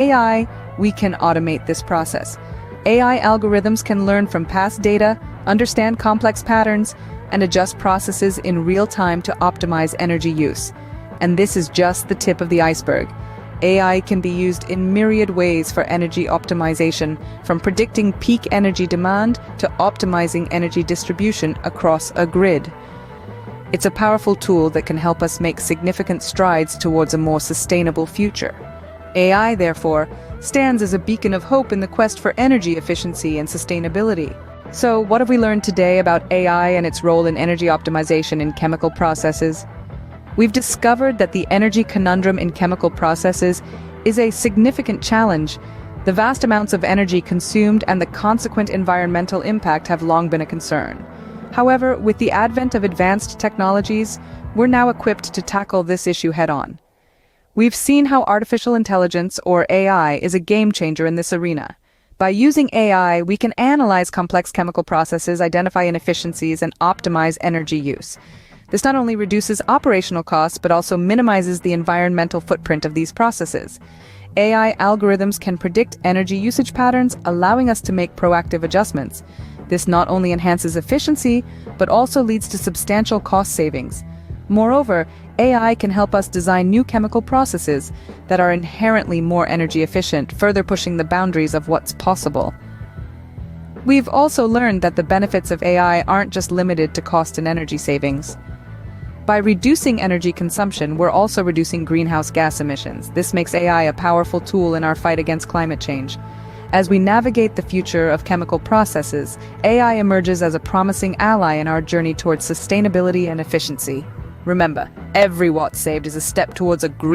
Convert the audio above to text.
AI, we can automate this process. AI algorithms can learn from past data, understand complex patterns, and adjust processes in real time to optimize energy use. And this is just the tip of the iceberg. AI can be used in myriad ways for energy optimization, from predicting peak energy demand to optimizing energy distribution across a grid. It's a powerful tool that can help us make significant strides towards a more sustainable future. AI, therefore, stands as a beacon of hope in the quest for energy efficiency and sustainability. So, what have we learned today about AI and its role in energy optimization in chemical processes? We've discovered that the energy conundrum in chemical processes is a significant challenge. The vast amounts of energy consumed and the consequent environmental impact have long been a concern. However, with the advent of advanced technologies, we're now equipped to tackle this issue head-on. We've seen how artificial intelligence, or AI, is a game-changer in this arena. By using AI, we can analyze complex chemical processes, identify inefficiencies, and optimize energy use. This not only reduces operational costs, but also minimizes the environmental footprint of these processes. AI algorithms can predict energy usage patterns, allowing us to make proactive adjustments. This not only enhances efficiency, but also leads to substantial cost savings. Moreover, AI can help us design new chemical processes that are inherently more energy efficient, further pushing the boundaries of what's possible. We've also learned that the benefits of AI aren't just limited to cost and energy savings. By reducing energy consumption, we're also reducing greenhouse gas emissions. This makes AI a powerful tool in our fight against climate change. As we navigate the future of chemical processes, AI emerges as a promising ally in our journey towards sustainability and efficiency. Remember, every watt saved is a step towards a green